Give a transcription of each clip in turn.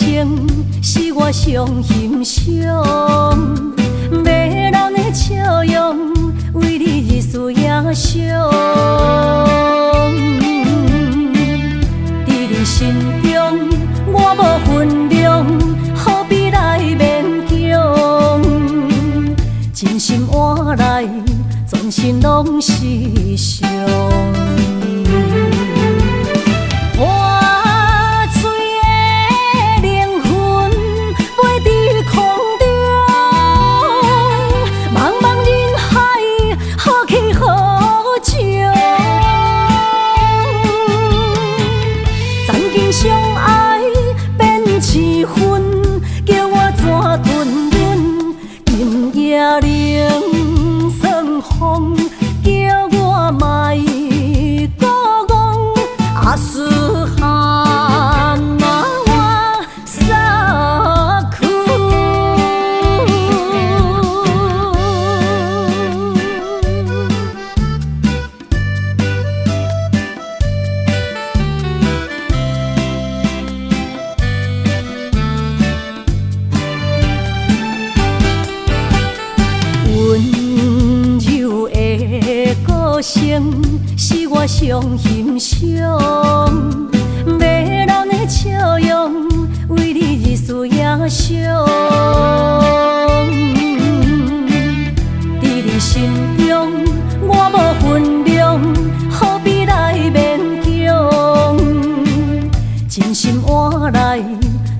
生是我上欣赏，迷人的笑容为你日思夜想，在你心中我无分量，何必来勉强？真心换来全身拢是伤。冷霜风，叫我莫孤戆，阿斯罕那我撒苦。歌声是我上欣赏，迷人的笑容为你日思夜想，在你心中我无分量，何必来勉强？真心换来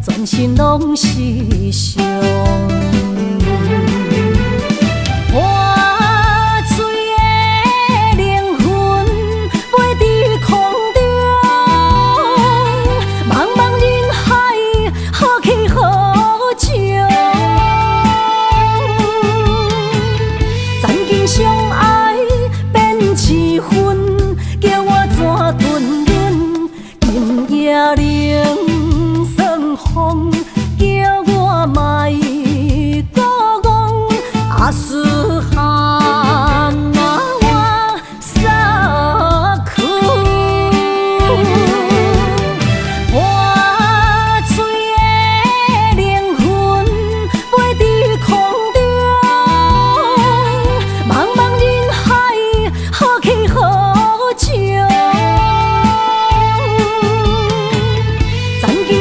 全身拢是伤。冷霜风，叫我莫孤戆，阿斯罕那我撒苦。破碎的灵魂飞在空中，茫茫人海，何去何从？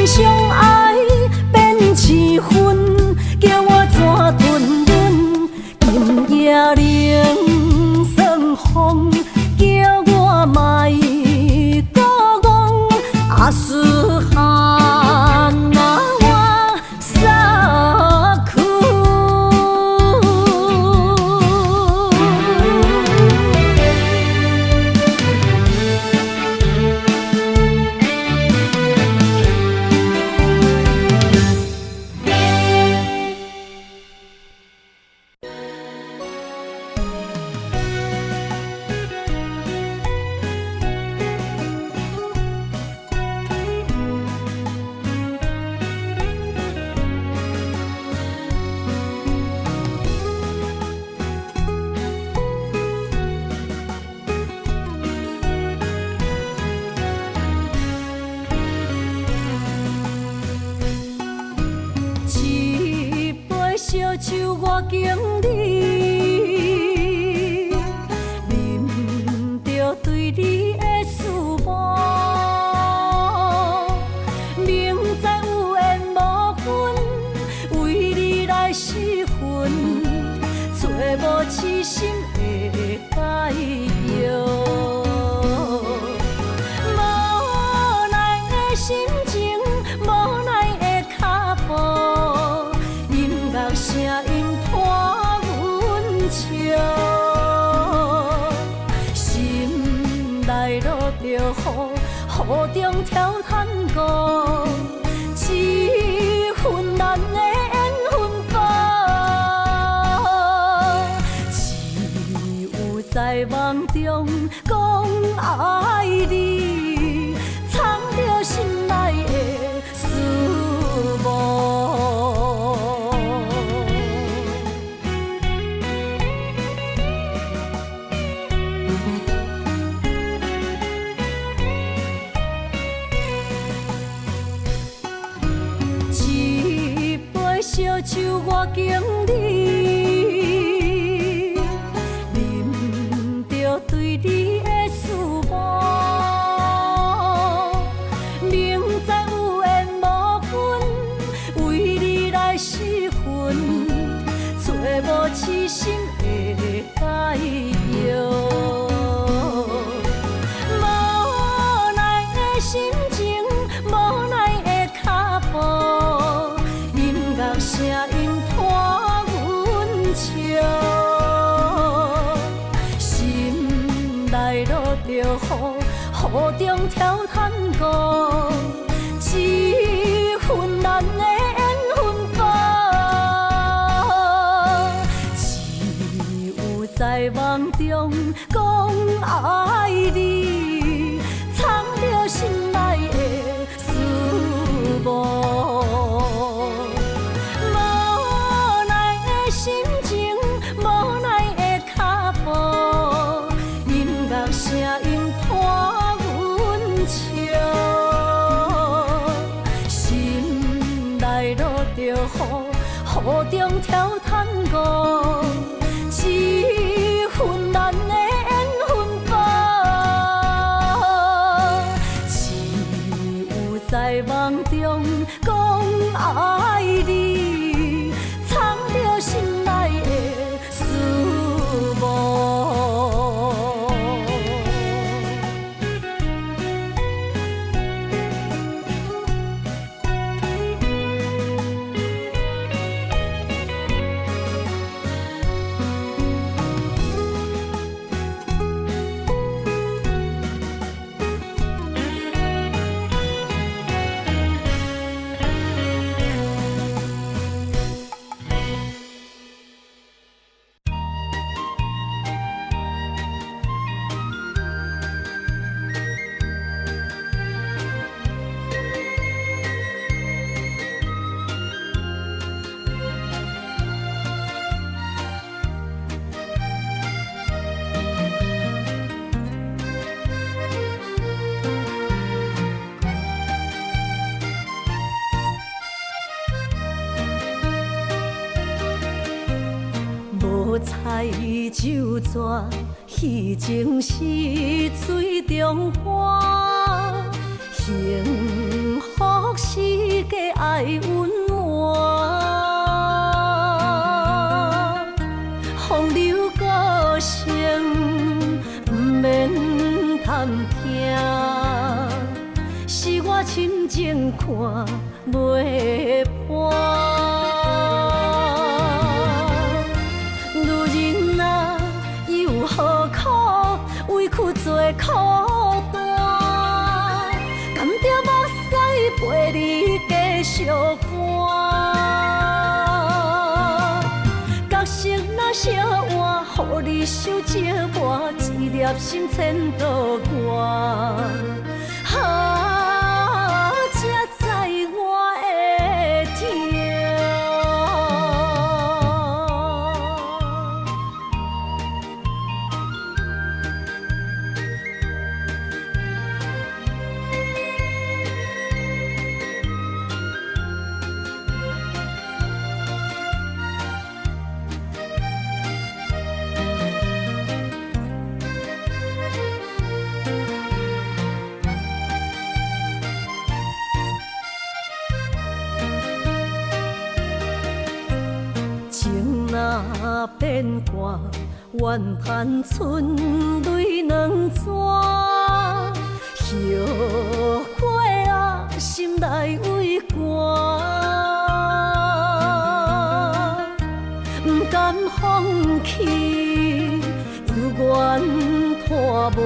相爱变七分，叫我怎吞忍？今夜冷霜风，叫我莫孤戆，阿斯罕那我撒苦。烧酒我敬你，啉着对你的思慕，明知有缘无分，为你来失魂，找无痴心的解药。无奈的心情，无奈的脚步。声音伴阮笑，心内落着雨，雨中跳探戈，一份难的缘分报，只有在梦中讲爱你，藏着心内的思慕。看经历，忍着对你的思慕，明知有缘无分，为你来失魂，找无痴心的解药。无奈的心情，无奈的脚步，音乐声音拖阮笑，心内落着雨，雨中跳探戈，一份难的缘分报，只有在梦中讲爱你，藏着心内的思慕。无奈的心情，无奈的脚步，音乐声音拖阮笑，心内落着雨，雨中跳探戈，一份难的缘分报，只有在梦中讲爱你，藏着心内的思慕。无彩酒蛇，戏情是水中花，幸福是个爱温暖，风流歌声不免贪听，是我深情看袂破。何苦委屈做孤单？甘着目屎陪你继续寒。角色若烧换，予你受折磨，一粒心千度寒。才知我的痛。若变卦，怨叹春泪两逝。后悔啊，心内为寒，不甘放弃，犹原拖磨，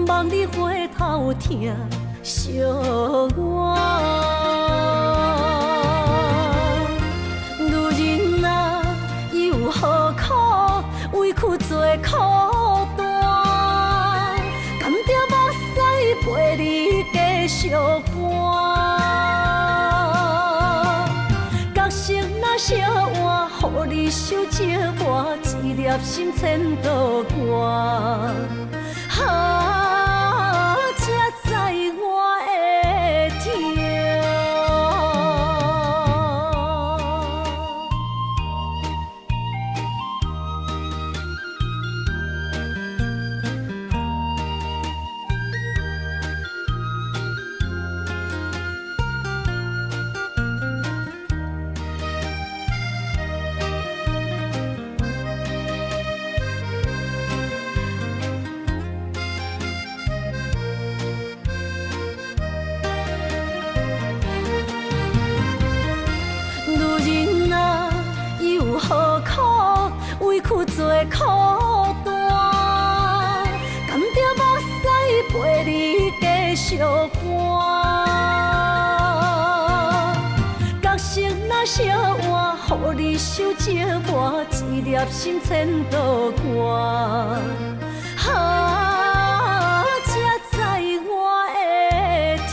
望你回头听惜我。何苦委屈做孤单？甘着目屎陪你继续寒。角色若烧换，予你受折磨，一粒心千度寒。才知我的痛。做苦单，甘着目屎陪你继续寒。角色若烧换，予你受折磨，一粒心千道寒。啊，才知我的痛。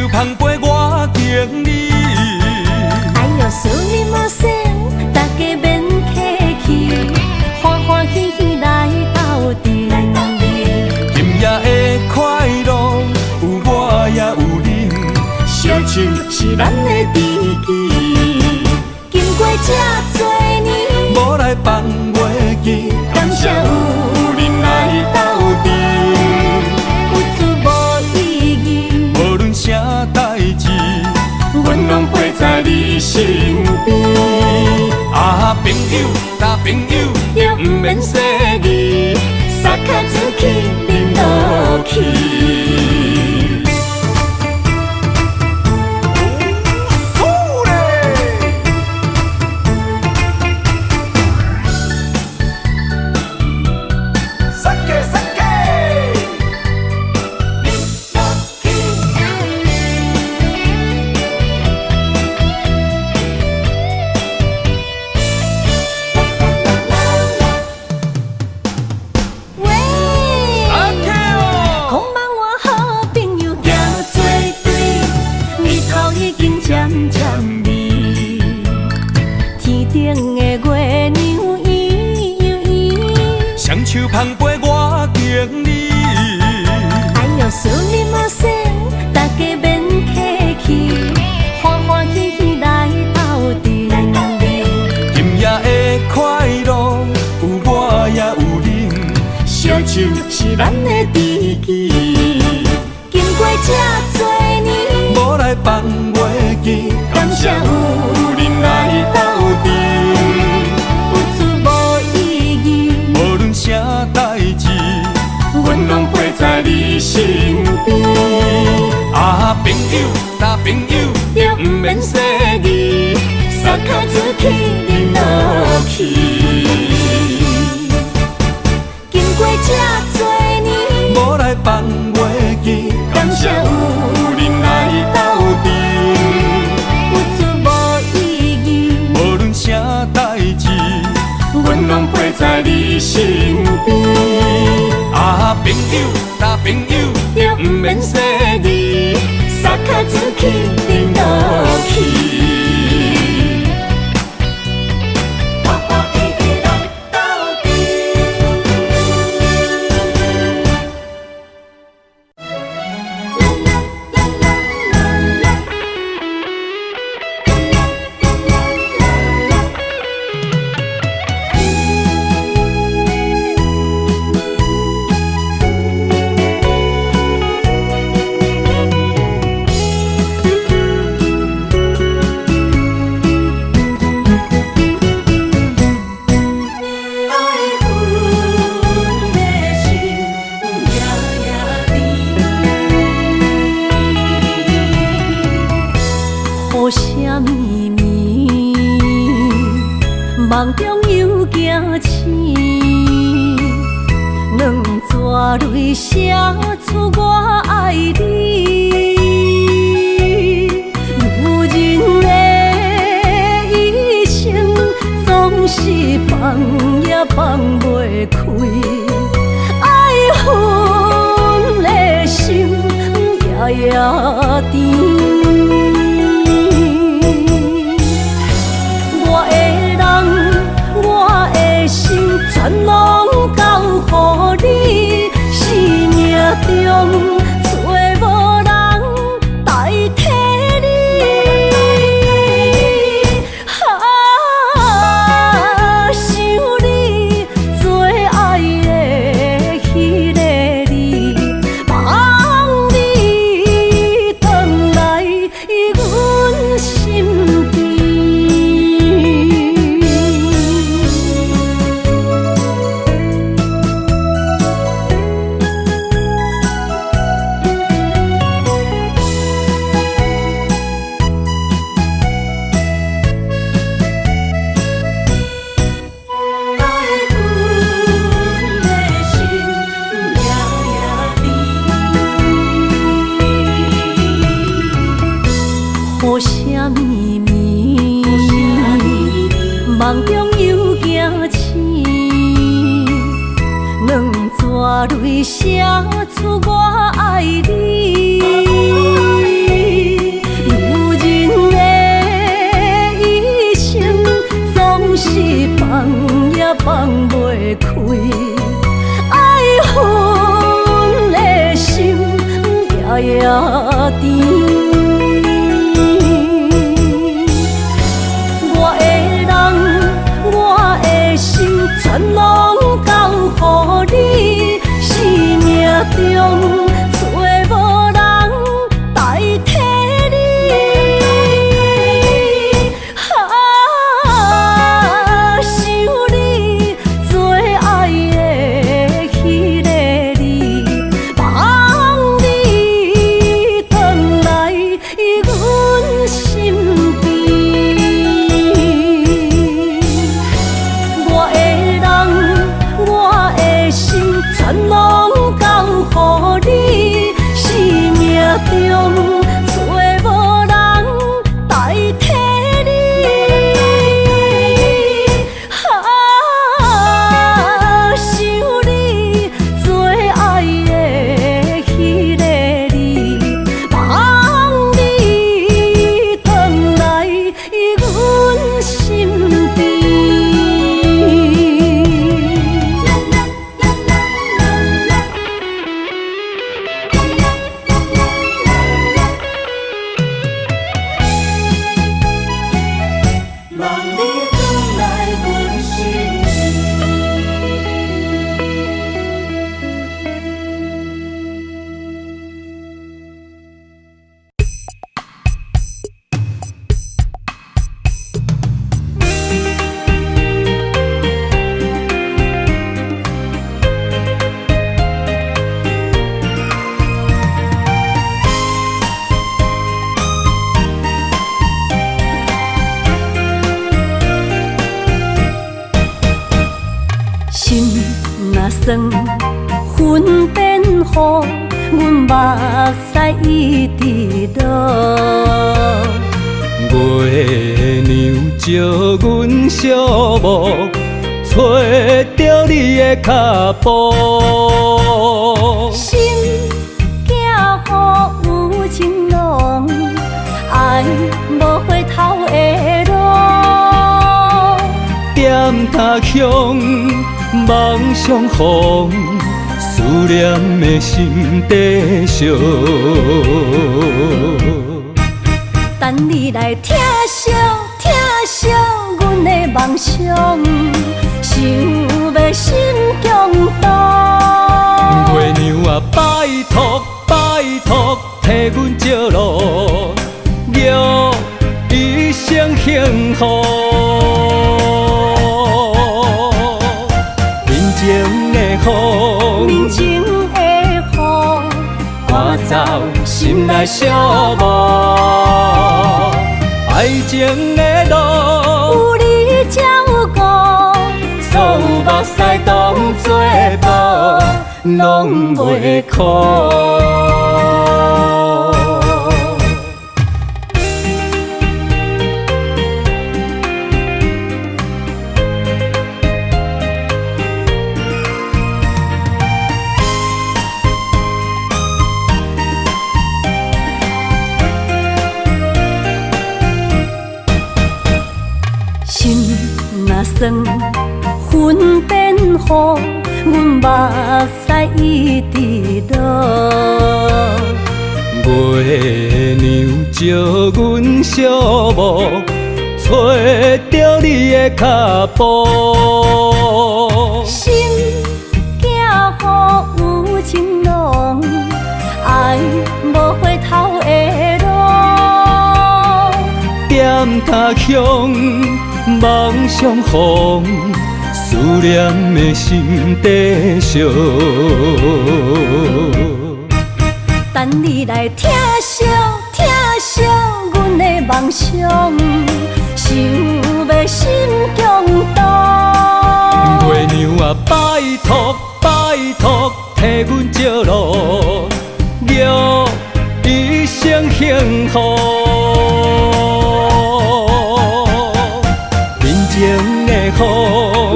捧杯我敬你，哎呦，思念无声，大家免客气，欢欢喜喜来斗阵。今夜的快乐有我也有你，烧酒是咱的知己，经过这多年，无来放袂记，感谢有恁来斗阵。啥代志，阮拢陪在你身边。啊，朋友，大朋友，也不免说你，撒卡子去饮落去。手捧杯我敬你，哎呦，思念无声，大家免客气，欢欢喜喜来斗阵。今夜的快乐有我也有你，烧酒是咱的知己，经过这多年，无来放袂记，感谢有恁来斗阵。啥代志，阮拢陪在你身边。啊，朋友，大朋友，也不免说你，撒卡子去饮落去。经过这多年，无来放袂记，感谢有恁来斗阵。有出无意义，无论啥代志。阮拢陪在你身边。啊，朋友，大朋友，也不免说你，撒卡子去饮落去。梦中又惊醒，两纸泪写出我爱你。女人的一生总是放也放袂开。夜甜。我的人，我的心，全拢交予你，生命中找无人代替你。想你做爱的迄个你，望你回来阮身边。雨声绵绵，梦中又惊醒，两撮泪写出我爱你。女人的一生，总是放也放袂开，爱恨的心夜夜甜。全拢交予你，生命中找无人代替你。想你做爱的迄个你，望你回来阮身边。我的心全拢交予你，生命中找无人代替你。想你做爱的迄个你，望你回来阮身边。心若酸，云变雨，阮目屎一直落。月娘照阮寂寞，找着你的脚步。心行予有情浓，爱无回头的路。点他向梦相逢，思念的心底烧。等你来疼惜疼惜阮的梦想，想要心强大。月娘啊，拜托拜托，替阮照路，祝一生幸福。面前的雨，面前的雨，赶走心内寂寞。爱情的路，有你照顾，所有目屎当作无，拢袂苦。算，分辨好，阮目屎一直落。月娘照阮小目，找着你的脚步。心行予有情浓，爱无回头的路。点他乡，梦相逢，思念的心底烧。等你来疼惜疼惜阮的梦想，想要心强大。月娘啊，拜托拜托，替阮照路，祝一生幸福。面前的雨，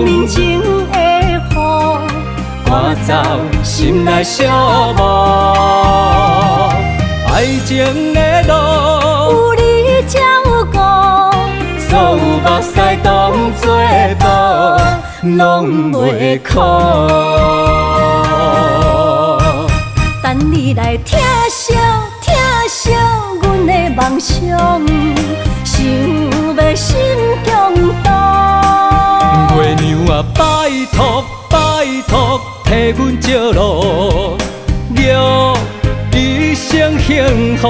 面前的雨，赶走心内小无。爱情的路，有你才有我，所有目屎当作宝，拢袂苦。等你来疼惜疼惜阮的梦想，想要心强大。月娘啊，拜托拜托，替阮照路，祝一生幸福。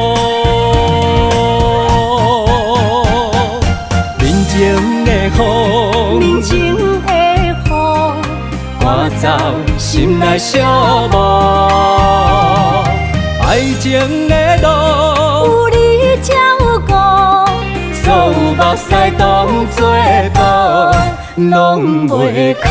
面前的雨，面前的雨，赶走心内小无。爱情的路，有你才有我，所有目屎当作宝，拢袂苦。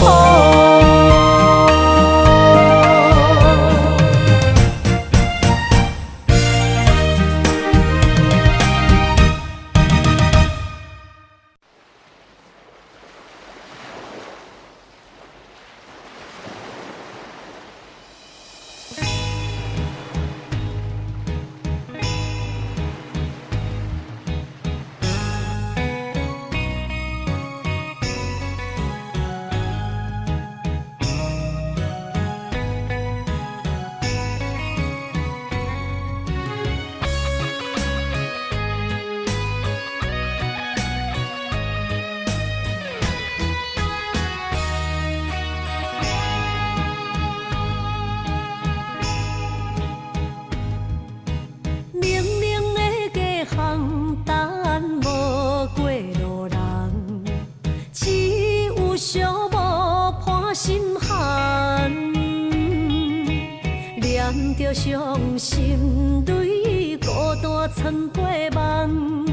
着伤心泪，孤单藏花梦，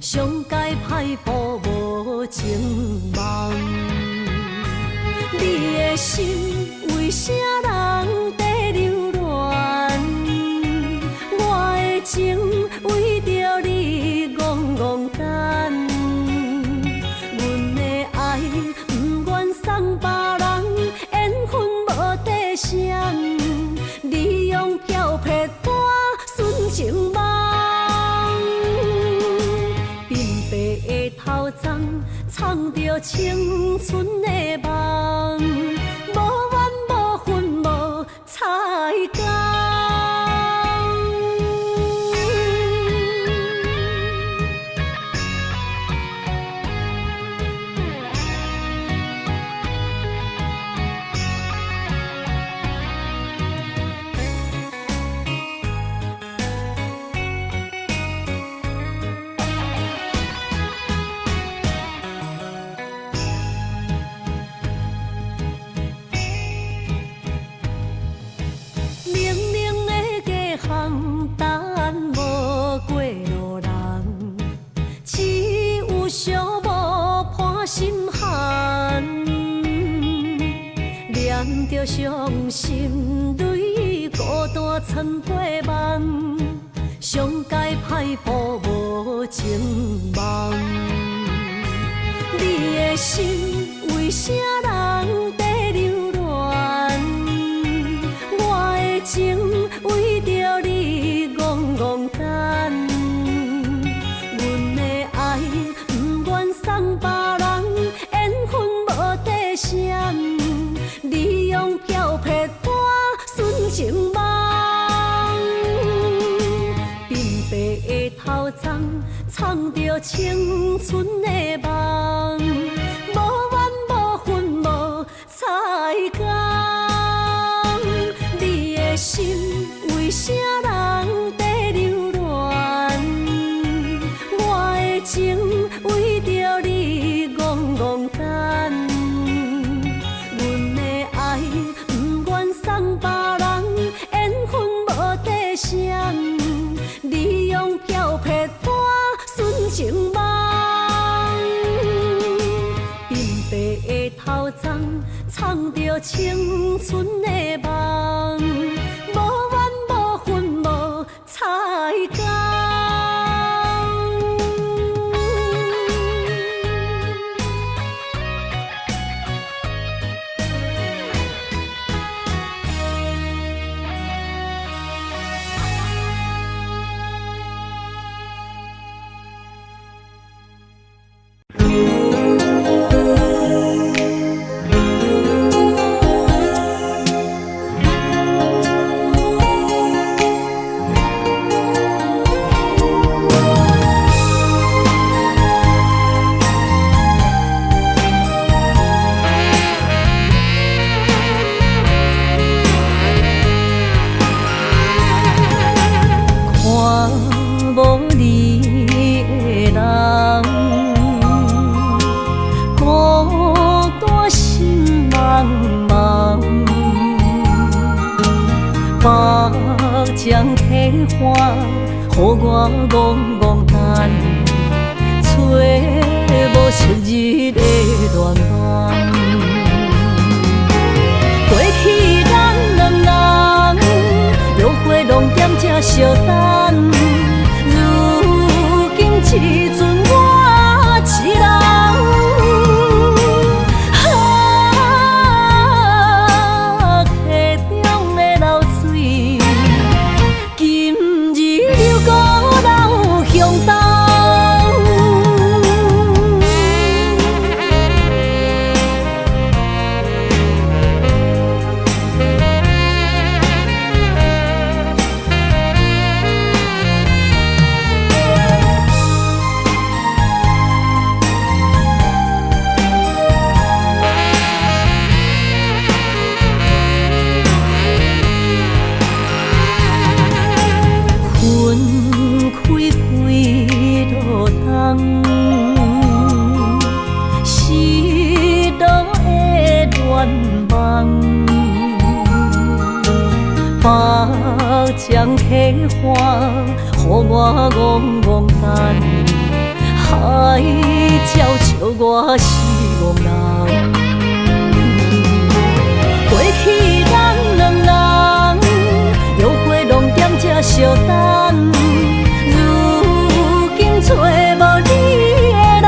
上界歹步无情梦。你的心为啥人在流乱？我的情为着你戆戆等，阮的爱不愿送别人，缘分无底线。利用漂泊我纯情梦，鬓白的头鬃藏着青春的梦，无怨无恨无彩工。着伤心泪，孤单藏花梦，上界歹步无情梦。你的心为啥人在流乱？我的情为着你戆戆等，阮的爱不愿送别人，缘分藏着青春的梦，无怨无恨无彩工。你的心为啥人在流乱？我的情为着你戆戆等。阮的爱不愿送别人，缘分无底线。你用漂泊伴纯情梦，鬢白的头鬃藏着青春的梦，无怨无恨无彩工。将体花，予我戆戆等，找无昔日的恋梦。过去咱两人，约会拢踮这相等，如今只剩我一人。将体花，予我戆戆等，海鸟笑我是憨人。过去咱两人，约会拢踮这相等，如今找无你的人。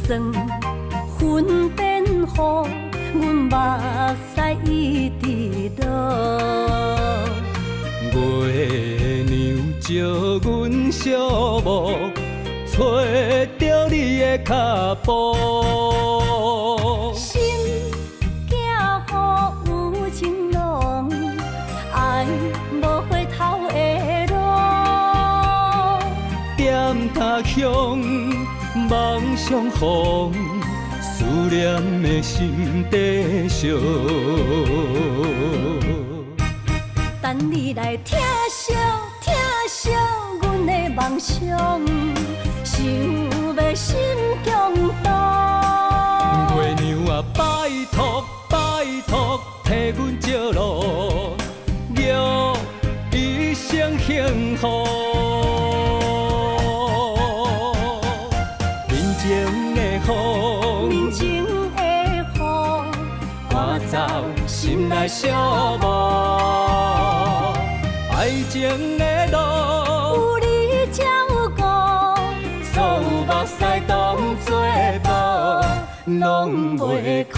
算云变雨，阮目屎一直落。月娘招阮寂寞，找着你的脚步。心寄予有情郎，爱无回头的路。点他乡，梦相逢，思念的心底烧。等你来疼惜阮的梦想，想要心强大。月娘啊，拜托拜托，替阮照路，约一生幸福。面前的雨，面前的雨，赶走心内寂寞。爱情的路，有你才有顾，所有目屎当作宝，拢袂苦。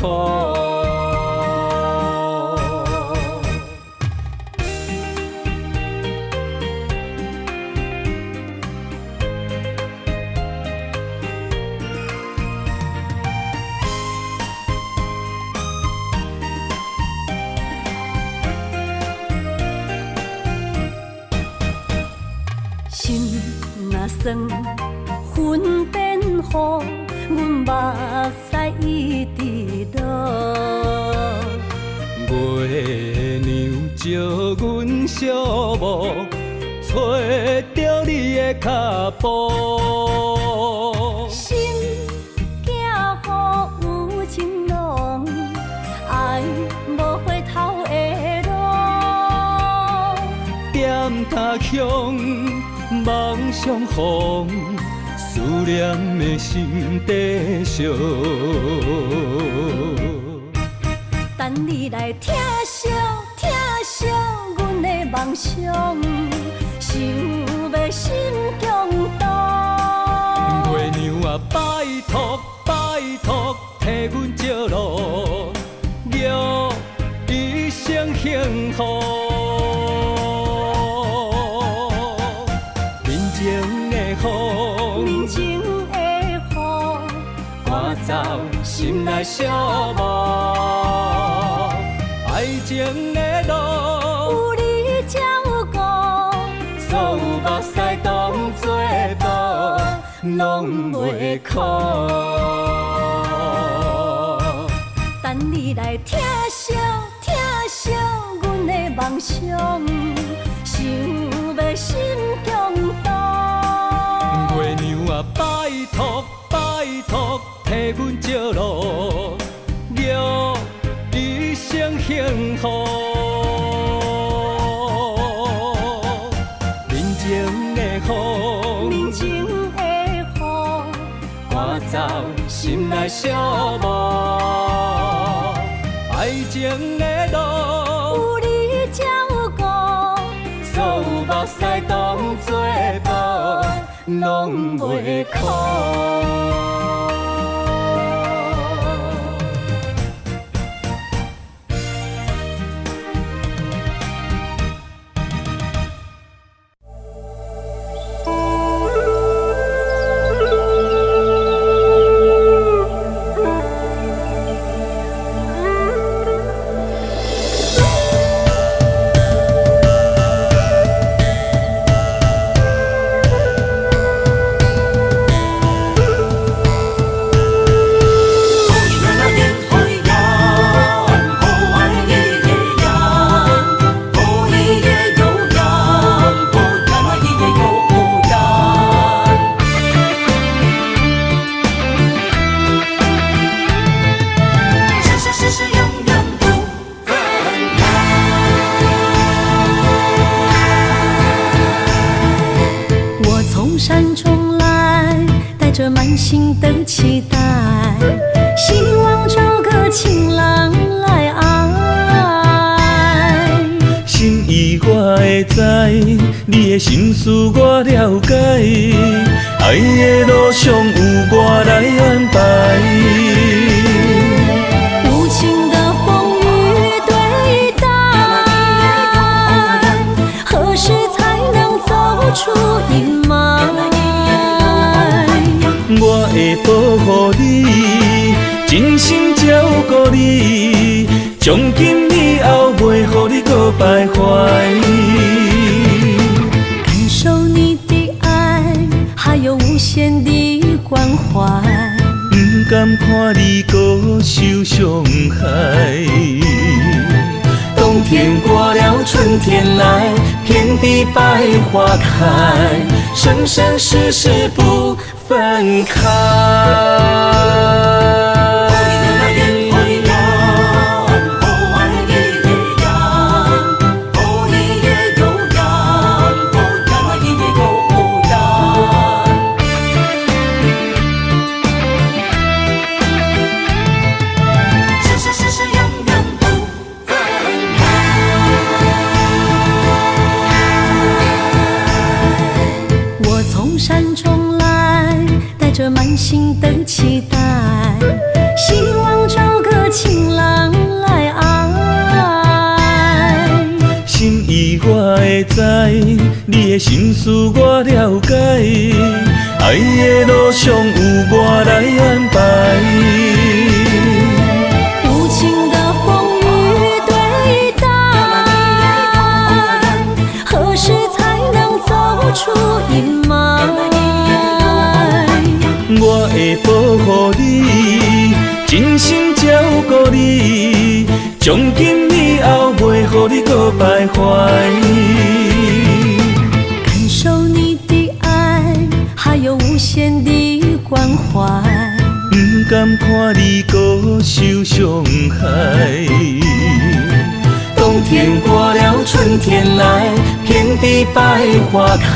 心若算云变雨，阮目屎一直落。月娘招阮寂寞，找着你的脚步。心寄予有情郎，爱无回头的路。点他乡，梦相逢，思念的心底烧。等你来疼惜阮的梦想，想要心强大。月娘啊，拜托拜托，替阮照路，约一生幸福。面前的雨，赶走心内寂寞。爱情的路，有你才有顾，所有目屎当作宝，拢袂苦。等你来疼惜阮的梦想，想要心强大。月娘啊，拜托拜托，替阮照路，约一生幸福。面前的雨，赶走心内寂寞。爱情的路，有你才有顾，所有目屎当作宝，拢袂苦。着满心的期待，希望找个情郎来爱。心意我会知，你的心思我了解，爱的路上有我来安排。无情的风雨对待，何时才能走出阴霾？我会保护你，真心照顾你，从今以后袂予你搁徘徊。感受你的爱，还有无限的关怀。不甘看你搁受伤害。冬天过了，春天来，遍地百花开，生生世世不分开。满心的期待，希望找个情人来爱。心意我会知，你的心思我了解。爱的路上有我来安排。无情的风雨对待，何时才能走出阴霾？我会保护你，真心照顾你，从今以后袂予你搁徘徊。感受你的爱，还有无限的关怀。不甘看你搁受伤害。冬天过了，春天来，遍地百花开，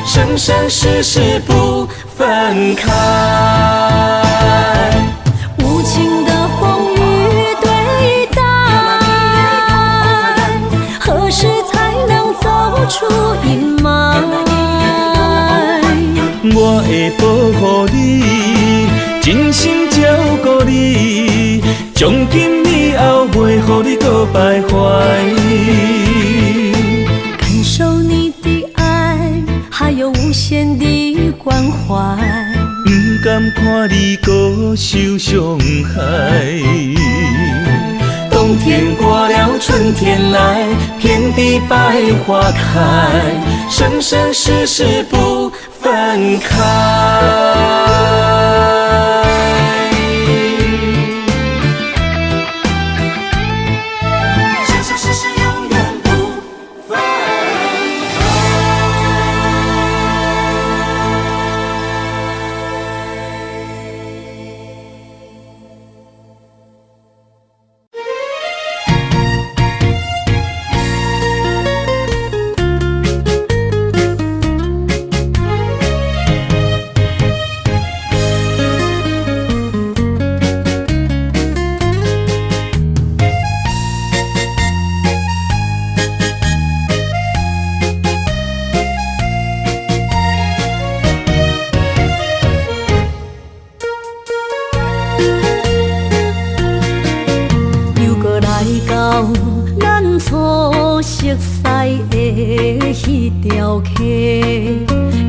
生生世世不分开。无情的风雨对待，何时才能走出阴霾？我会保护你，真心照顾你，从今以后袂予你搁徘徊。感受你的爱，还有无限的关怀。不甘看你搁受伤害。冬天过了，春天来，遍地百花开，生生世世不分开。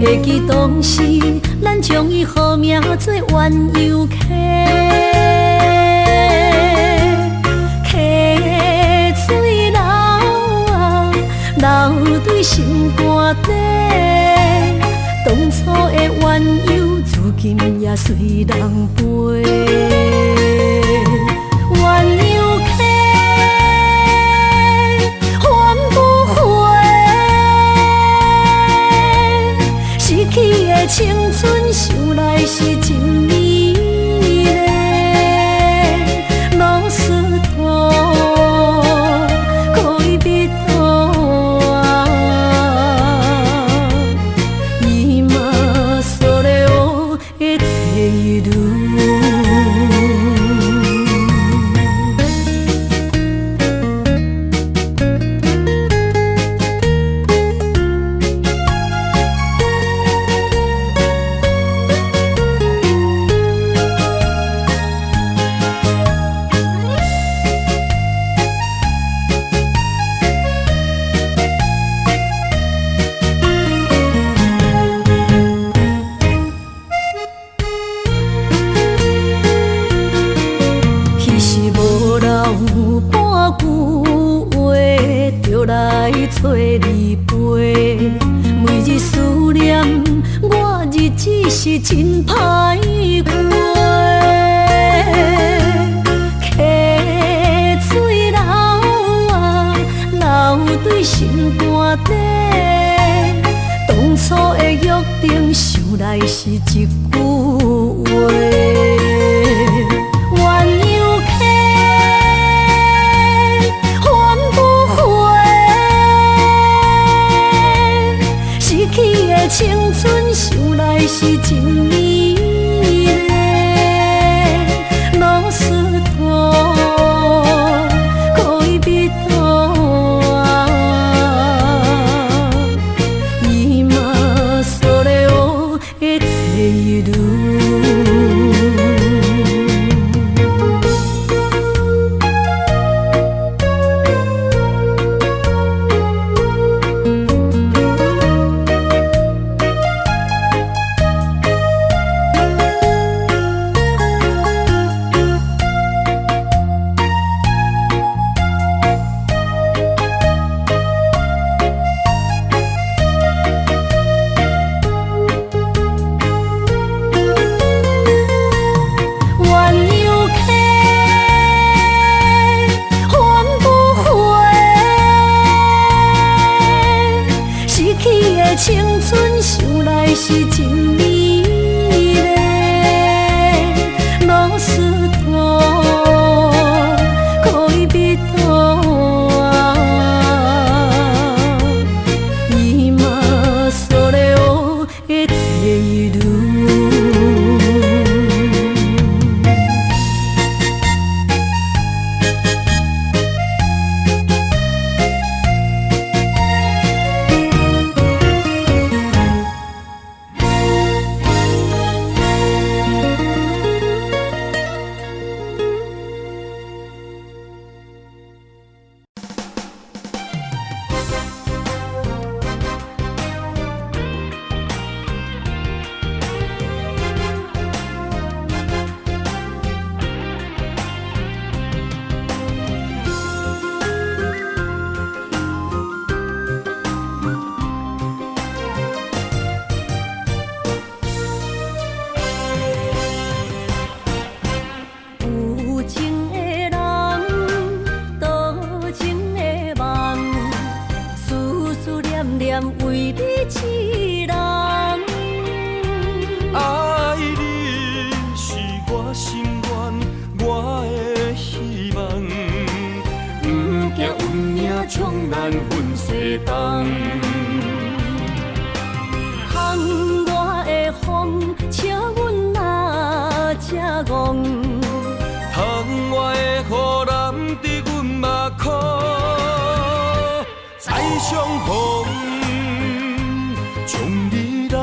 会记当时，咱将伊号名做鸳鸯溪，溪水流啊，流对心肝底。当初的鸳鸯，如今也随人飞。鸳鸯溪。青春想来是真美丽，老师多可以比多啊，伊嘛所了的地路。来找你陪。每日思念，我日子是真歹过。溪水流啊，流对心肝底。当初的约定，想来是一句话。青春想来是真美丽，老师徒可以比多啊，伊嘛所咧学的体路。青春想来是真美丽，老师徒可以比多啊，伊嘛所咧学的体路。为你痴人，爱你是我心愿，我的希望。不惊运命冲咱分西东。窗外的风，笑阮哪只戆？窗外的雨淋伫阮目眶，再相逢。将你揽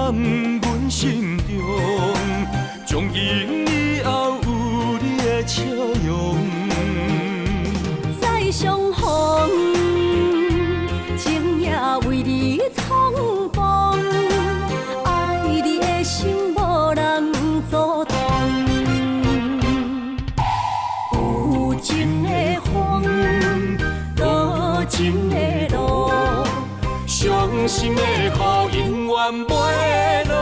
阮心中，从今以后有你的笑容。再相逢，情也为你冲动，爱你的心无人阻挡。有情的风，多情的路。伤心的雨永远袂落。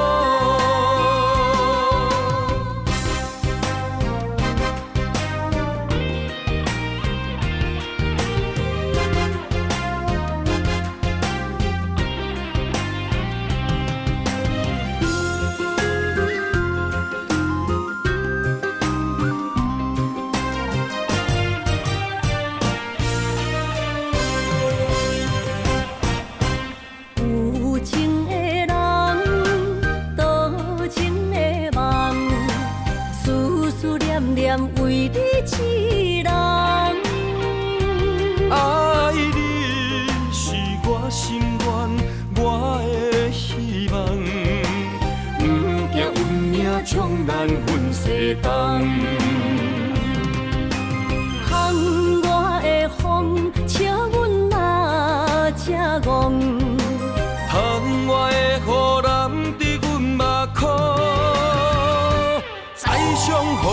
为你痴人，爱你是我心愿，我的希望。不惊运命冲咱分西东。窗外的风，笑阮哪只戆？窗外的雨淋伫阮目眶，再相逢。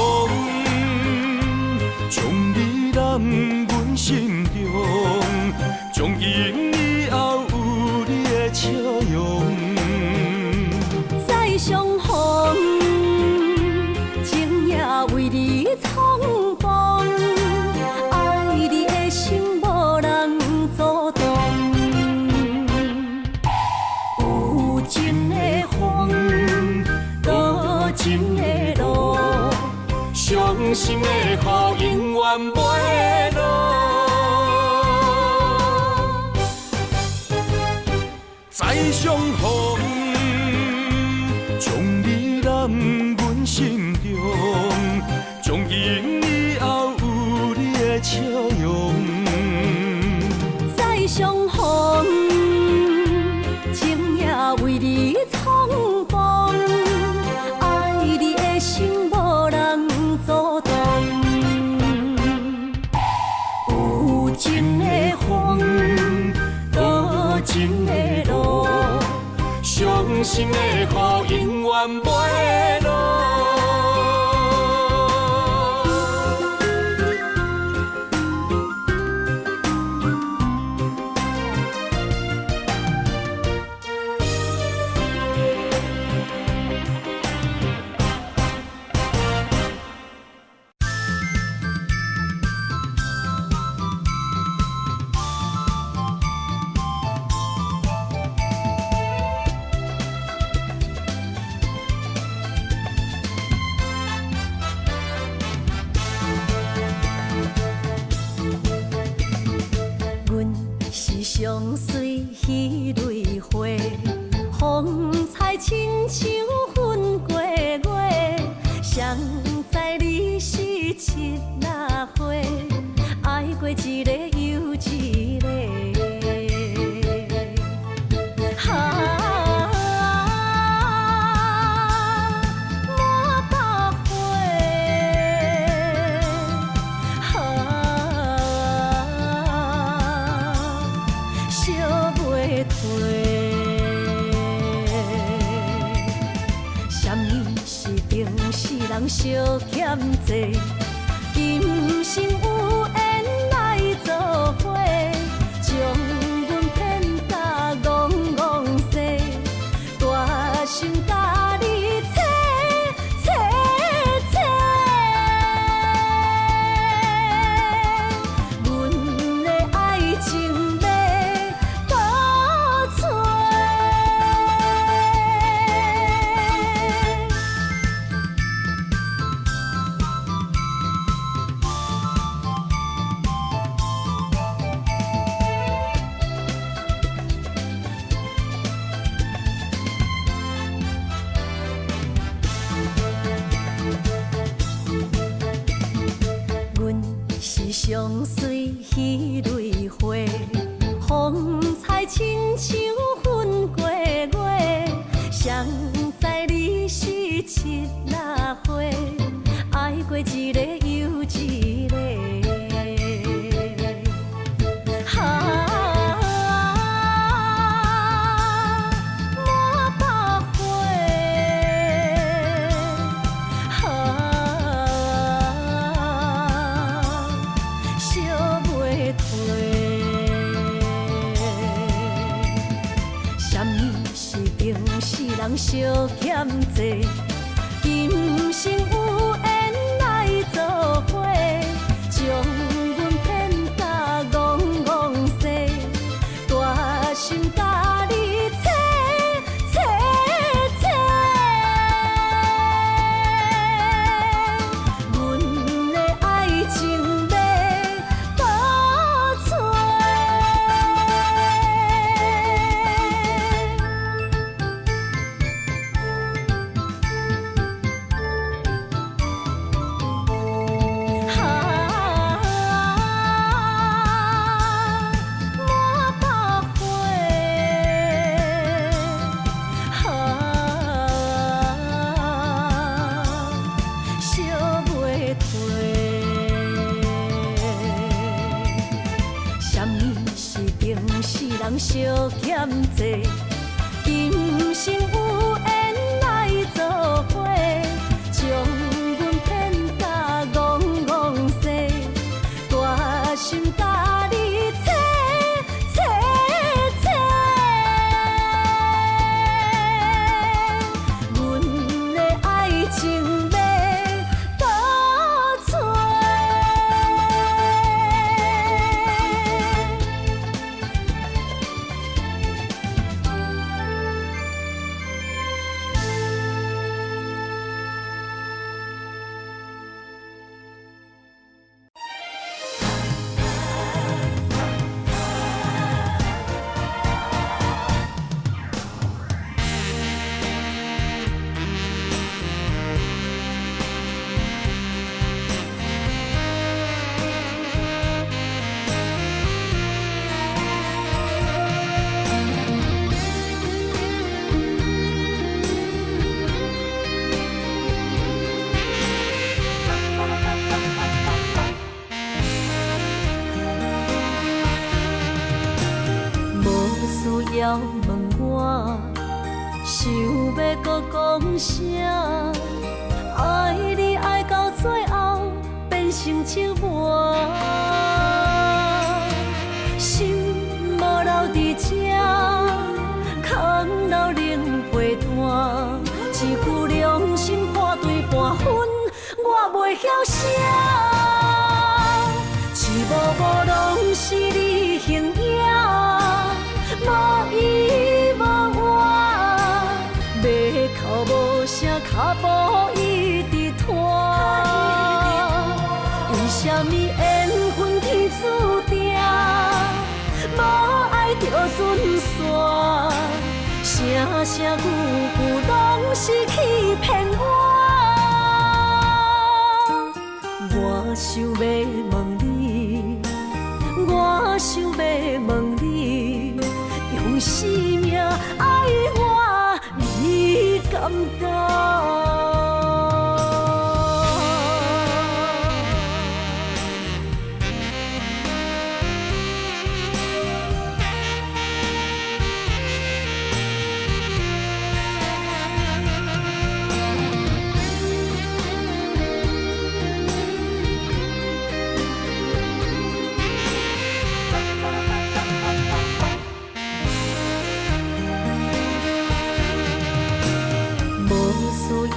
将你揽阮心中，从今以心的雨永远袂落。再相逢，将你揽阮心中，从今以后有你的笑容。再相逢，情也为你冲动，爱你的心无人阻挡。有情的风，多情的路，伤心的雨永远袂落。相随彼蕊花，风采亲像云过月。谁知你是七那花，爱过一个又一个。人相欠债，今生有缘来做伙，将阮骗甲戆戆西，大心甲你找找找，阮的爱情要倒找。相随彼蕊花，风采亲像云过月。谁知你是七那花，爱过一个又一个。人相欠债，今生有缘来做伙，将阮骗甲戆戆西，大心甲你找找找，阮的爱情要倒找。人相欠债，今生有缘来做伙，将阮骗甲戆戆西，大心甲你找找找，阮的爱情要倒找。要问我，想要搁讲啥？爱你爱到最后变成寂寞，心无留伫这，空留冷陪伴。一句良心半对半分，我袂晓写。一幕幕拢是你形影，无依无我，要哭无声，脚步一直拖。为什么缘分天注定，无爱就准线？声声句句拢是欺骗我。我想要问你，我想要问你，用生命爱我，你敢觉？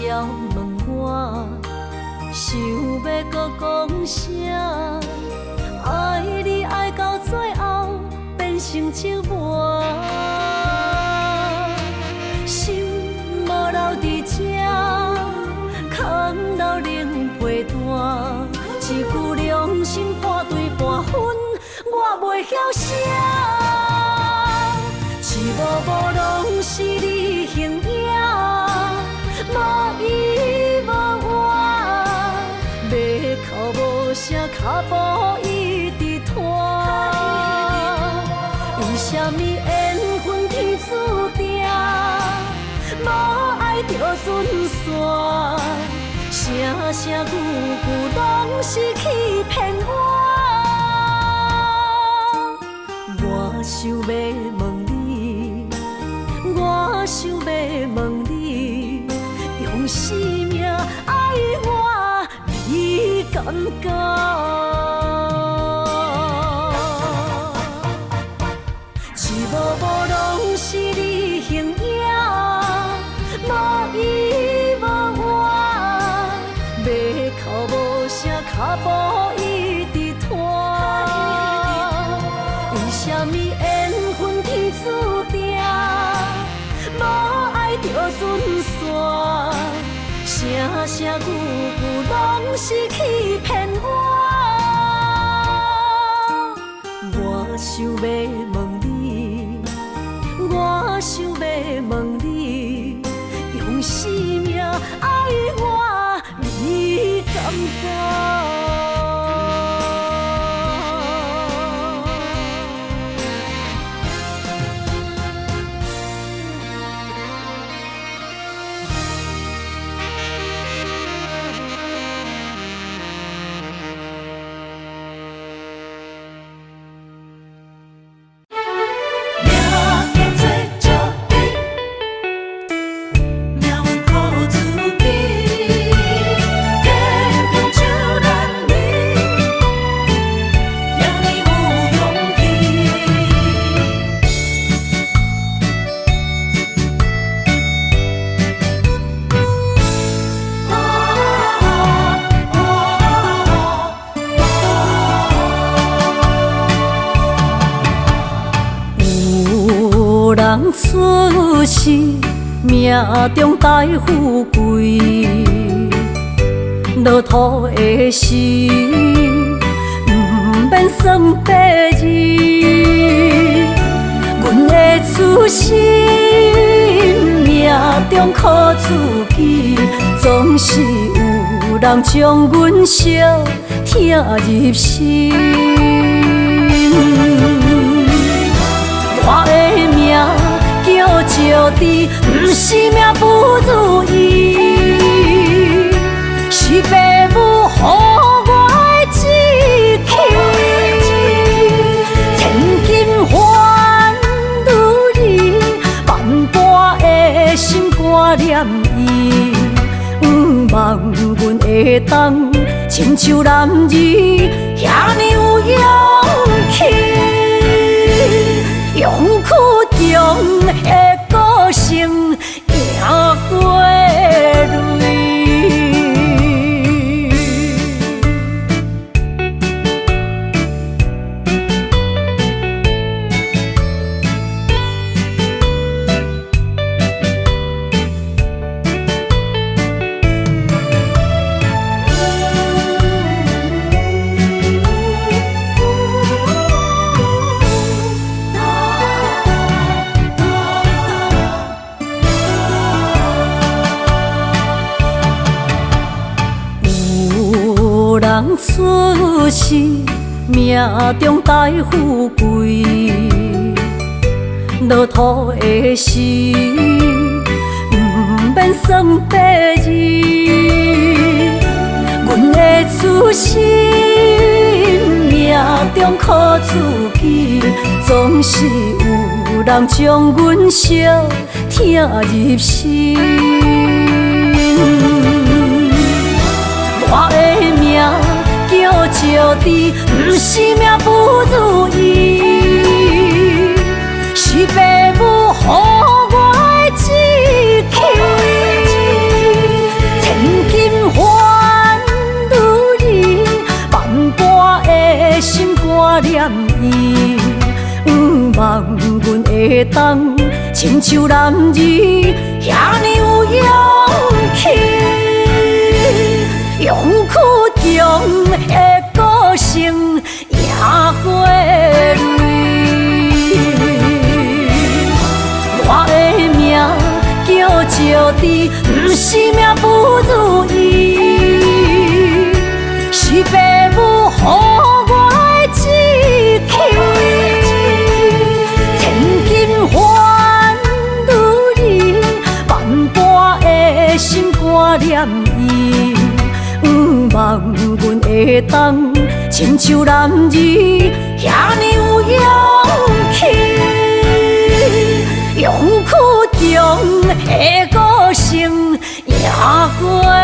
要问我，想要搁讲啥？爱你爱到最后变成寂寞，心无留伫这，空留冷陪伴。一句良心半对半分，我袂晓写。一幕幕拢是你形影。无依无我，要哭无声，脚步一直拖。为什么缘分天注定，无爱就准线？声声句句拢是欺骗我。我想要问你，我想要问你。用生命爱我，你敢觉？一幕幕拢是你形影，无依无我，要哭无声，脚步一直拖。为什么缘分天注定，无爱就准线？声声句句拢是欺骗我。我想要问你，我想要问你，用生命爱我，你敢觉？人出世，命中带富贵，落土的时，不免算白字。阮的出身，命中靠自己，总是有人将阮惜疼入心。我的命叫石滴，不是命不如意，是父母予我的志气。千金换如意，会当亲像男儿遐尼有勇气，勇气中的歌声赢过泪。人出世，命中带富贵，落土的时，不免算白字。阮的出身，命中苦自己，总是有人将阮惜听入心。我的命叫石地，不是命不如意，是父母予我的志气。千金换如意，万般的心肝念伊，望阮会当亲像男儿遐尼有勇气。勇气中的歌声赢过泪，我的命叫石地，不是命不如意，是父母予我的志气。千金换如意，万般的心肝念伊。望阮会当亲像男儿遐尼有勇气，勇气中的歌声赢过泪。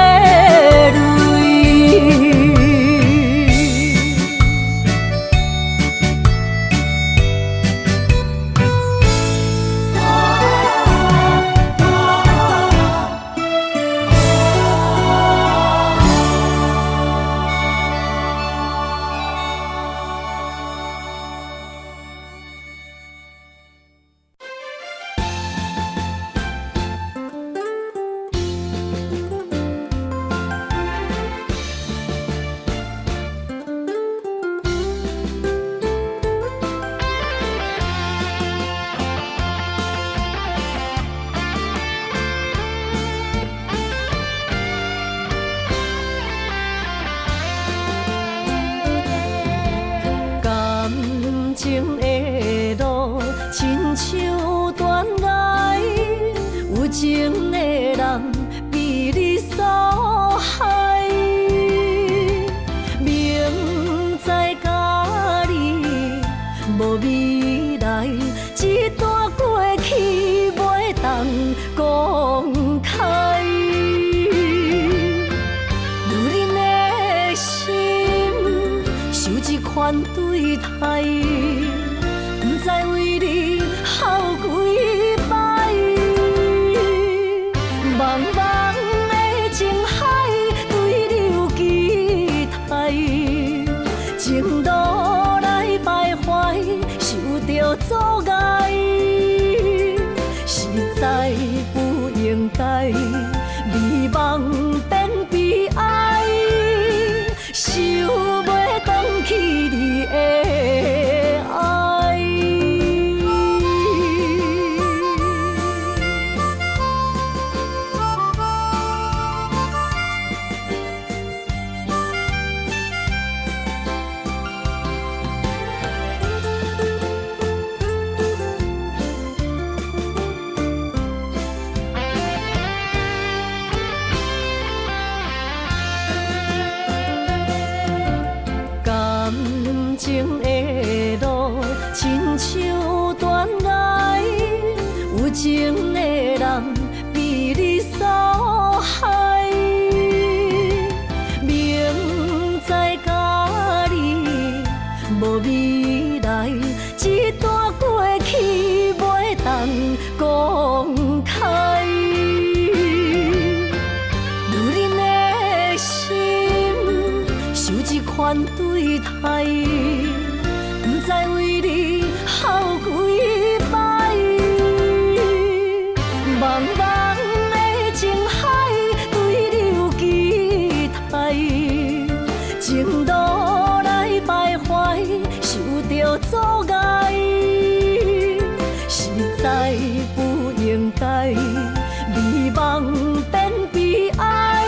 情的路，亲像断崖，有情的人比你扫海。明知甲你无未来，一段过去袂当公开。如恁的心受这款对待。不知为你耗几摆，茫茫的情海对你有期待，情路来徘徊，受着阻碍，实在不应该，美梦变悲哀，想袂回去你的。未来，一段过去袂当公开。女人的心受这款对待，不知为你哭几摆。茫茫的情海，对你有期待，情路来徘徊，受着阻碍，实在不应该，美梦变悲哀，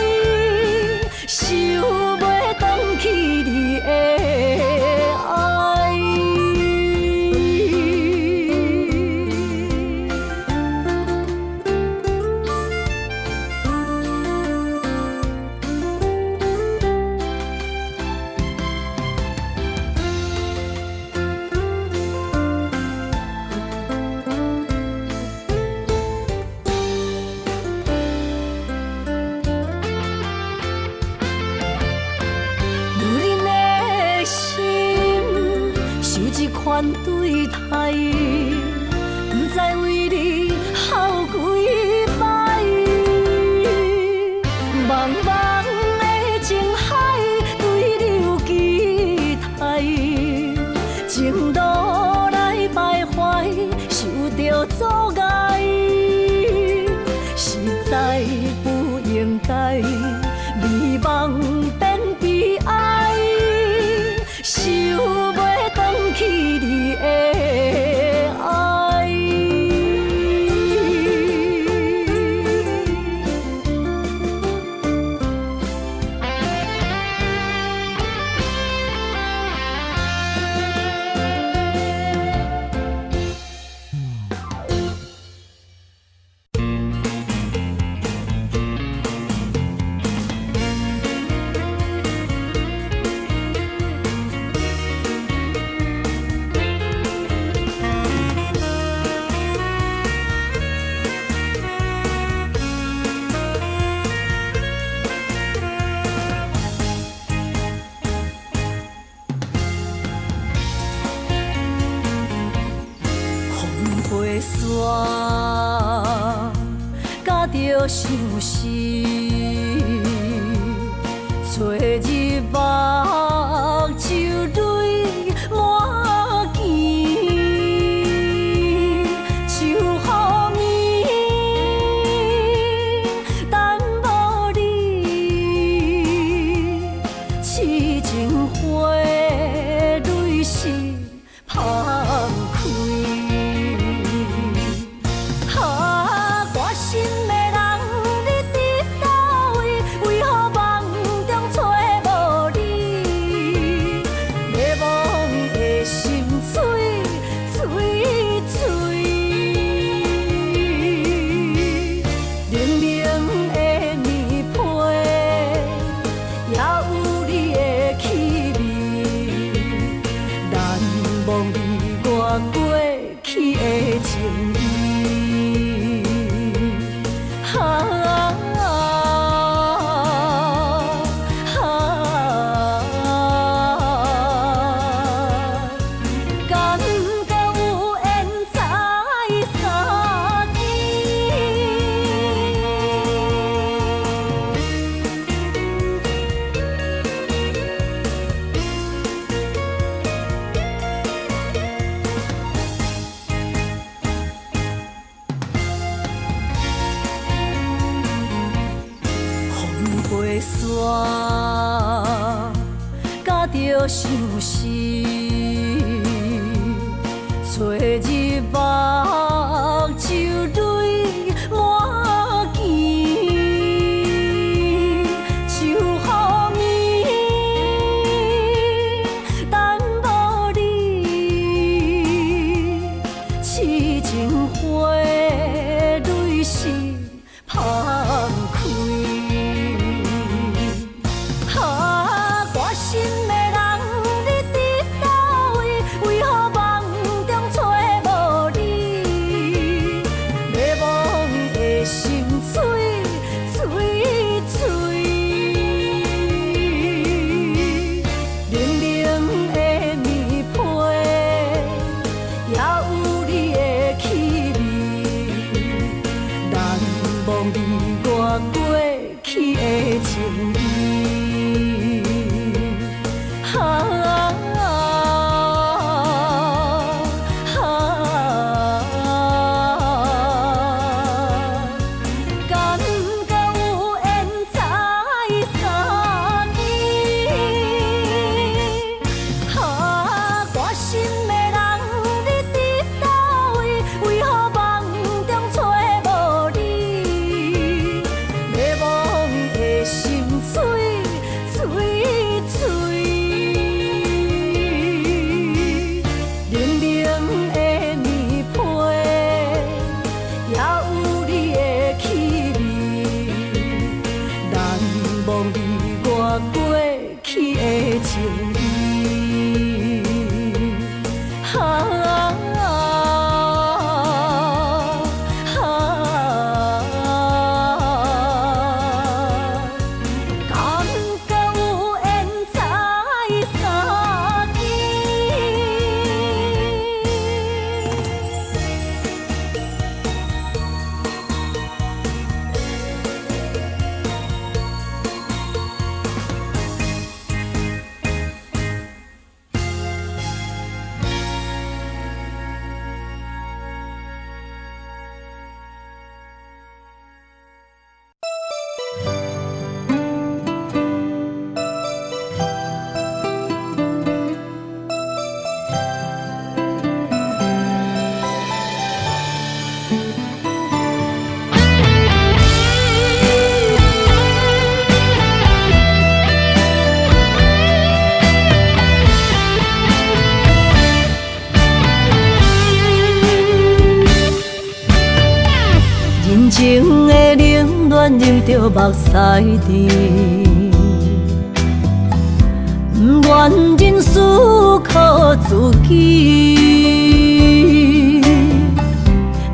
想袂返去你的爱。款对待，不知为你哭几摆。茫茫的情海，对你有期待，情路来徘徊，受着阻碍，实在不应该，美梦变悲哀，想袂返去你的爱。花伞夹着相思，找日目珠泪满肩，秋雨暝等无你，痴情花蕊是芳开。过去的情意，感觉有缘才相花伞夹着相思，找日目珠泪满肩，秋雨暝等无你，痴情花蕊是芳开。我心的人，你心的人，你伫倒位？为何梦中找无你？迷惘的心碎碎碎，冷冷的棉被，也有你的气味。难忘你我过去的情意。人情的冷暖，忍着目屎滴，不愿忍思靠自己。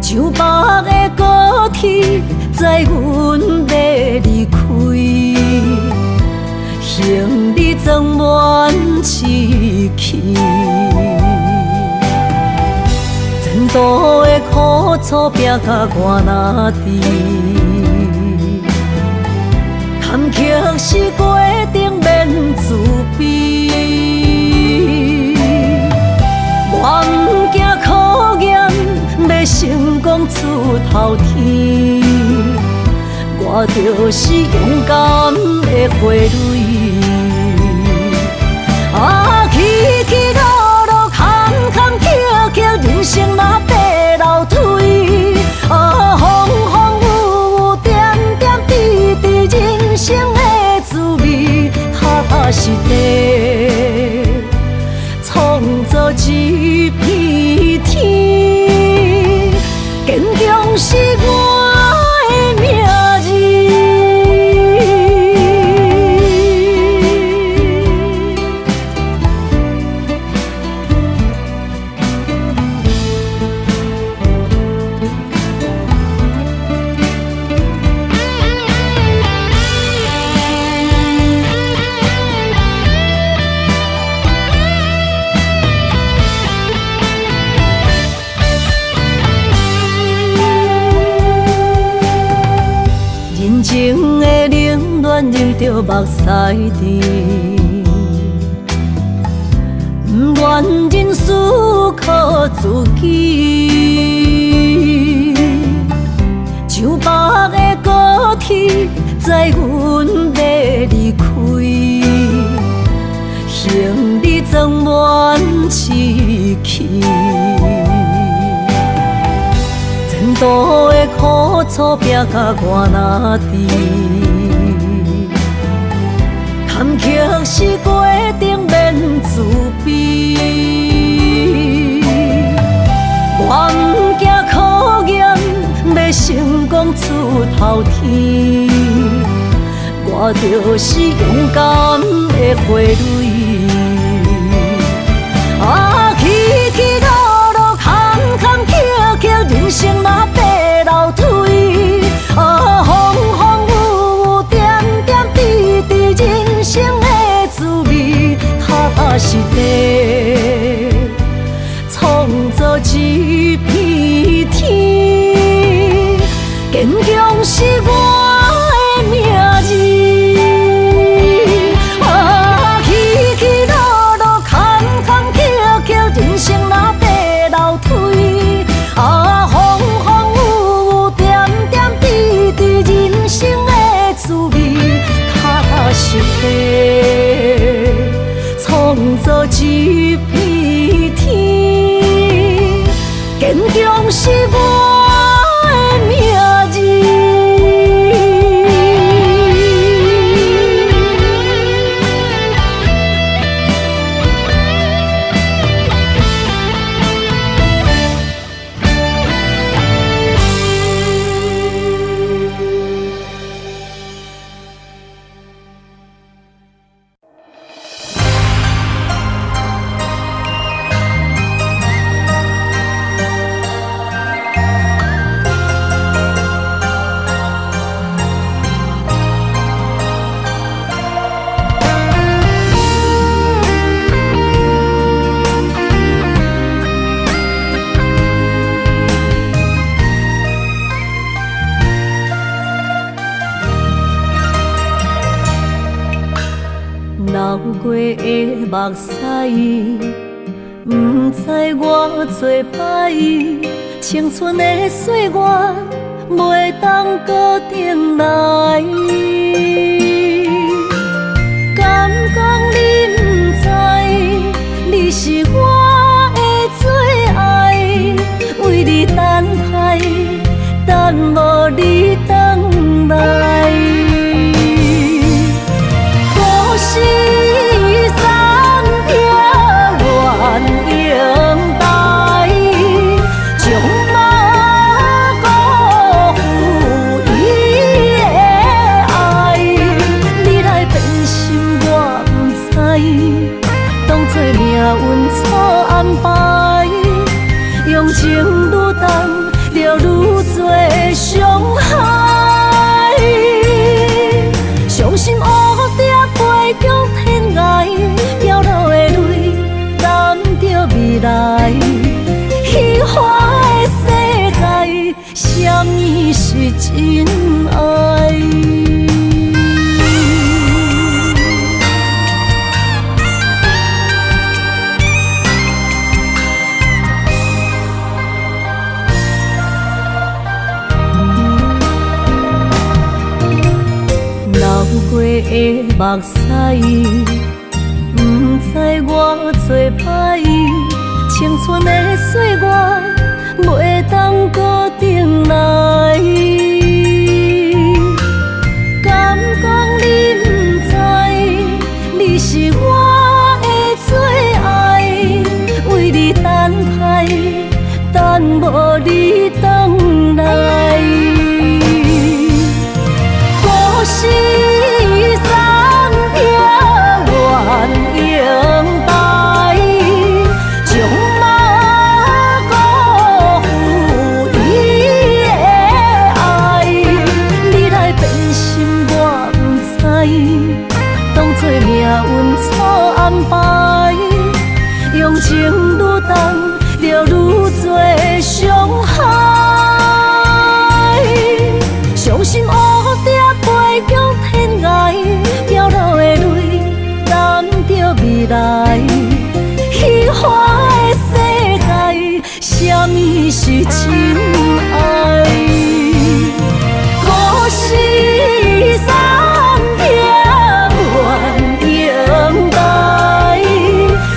像北的高铁，载阮要离开，行李装满市区。前途的苦楚，拼甲我哪知？坎坷是过程，免自卑。我毋惊考验，要成功出头天。我就是勇敢的花蕊。起起落落，坎坎坷坷，人生若爬楼梯。风风雨雨，点点滴滴，人生的滋味，踏踏实地，创造一片天。坚强是我的名字。人情的冷暖，忍着目屎滴，不愿忍思靠自己。像北的高铁，载阮要离开，行李装满市区。前途的苦楚，拼甲我哪知？坎坷是过程，免自卑。我毋惊考验，要成功出头天。我就是勇敢的花蕊。起起落落，坎坎坷坷，人生若爬楼梯。风风雨雨，点点滴滴，人生的滋味，踏踏实地，创造一片天。坚强是我的名字。起强是我的名字。流过的目屎，不知我做摆，青春的岁月袂当搁重来。敢讲你不知，你是我的最爱，为你等待，等无你回来。是三条鸳鸯带，将马辜负伊的爱。你来变心我不知，当作命运错安排。用情愈重，就愈多伤害。伤心黑飞向天涯，掉落的泪，染着未来。虚幻的世界，什么是真爱？流过的目屎，不知我做摆，青春的岁月袂当搁重来。敢讲你不知，你是我的最爱，为你等待，等无你回来。是三条鸳鸯带，将马辜负伊的爱。你来变心我不知，当作命运错安排。用情愈重，就愈多伤害。伤心黑飞向天涯，掉落的泪，染着未来。虚幻的世界，什么是真爱？故事三条鸳鸯带，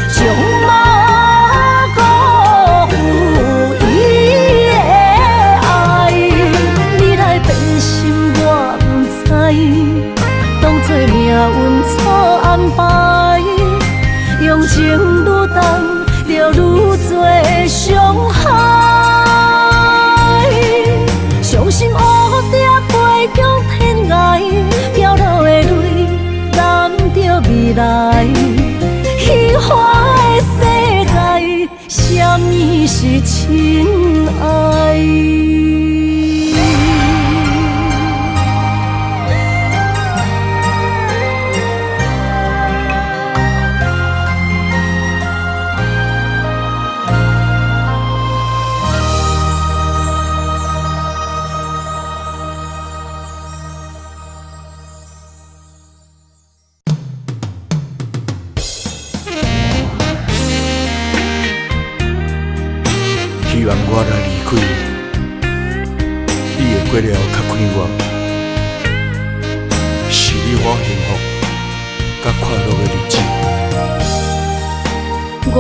将马辜负伊的爱。你来变心我不知，当作命运错安排。用情愈重，就愈多伤害。伤心黑飞向天涯，掉落的泪，染着未来。虚幻的世界，什么是真爱？希望我若离开，你会过了较快活，是你我幸福甲快乐的日子。我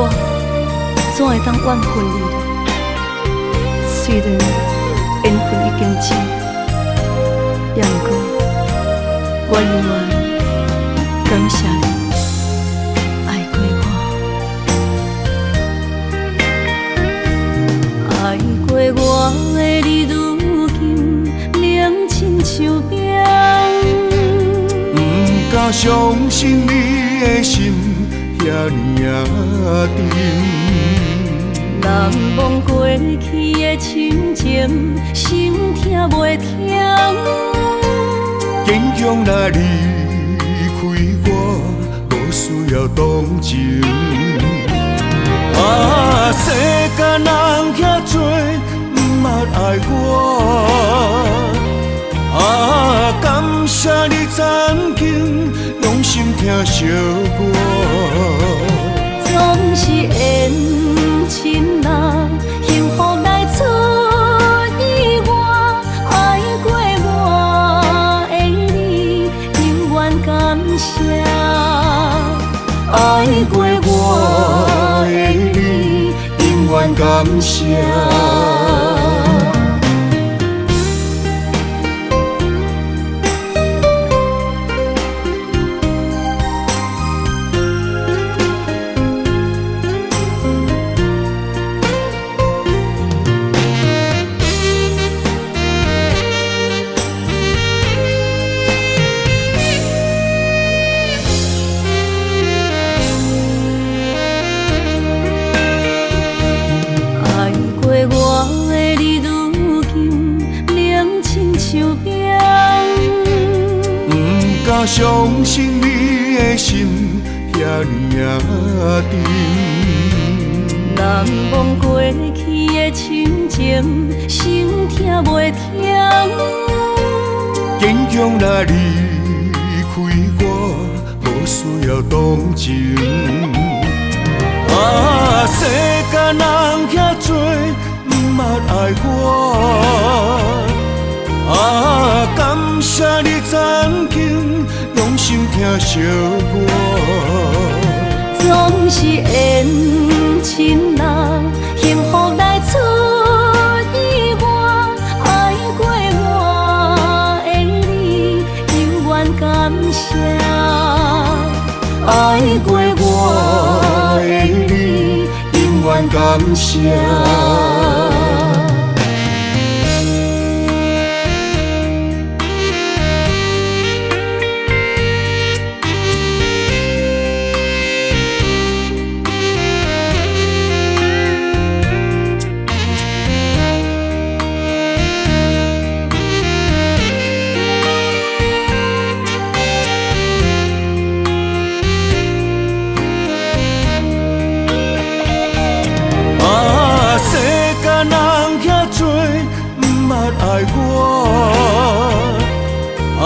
怎会当怨恨你呢？虽然缘分已经尽，也毋过我永远感谢你爱过我，爱过我的你，如今冷亲像冰。不敢相信你的心遐尼啊沉，难忘过去的亲情，心痛袂停。坚强若离开我，无需要同情。啊，世间人遐多，毋捌爱我。啊，感谢你曾经用心听惜我。总是缘深啊，幸福来出意外。爱过我的你，永远感谢。爱过我的你，永远感谢。相信你的心遐尼啊沉，难忘过去的亲情，心痛袂停。坚强若离开我，无需要同情。啊，世间人遐多，毋捌爱我。啊，感谢你曾经用心听惜我。总是缘深啊，幸福来出意外。爱过我的你，永远感谢。爱过我的你，永远感谢。爱我啊，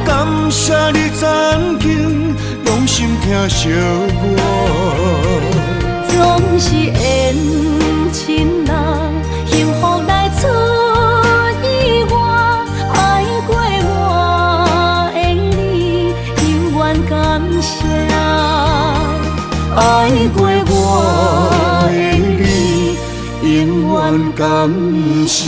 感谢你曾经用心听惜我。总是缘深啊，幸福来出意外。爱过我的你，永远感谢。爱过我的你，永远感谢。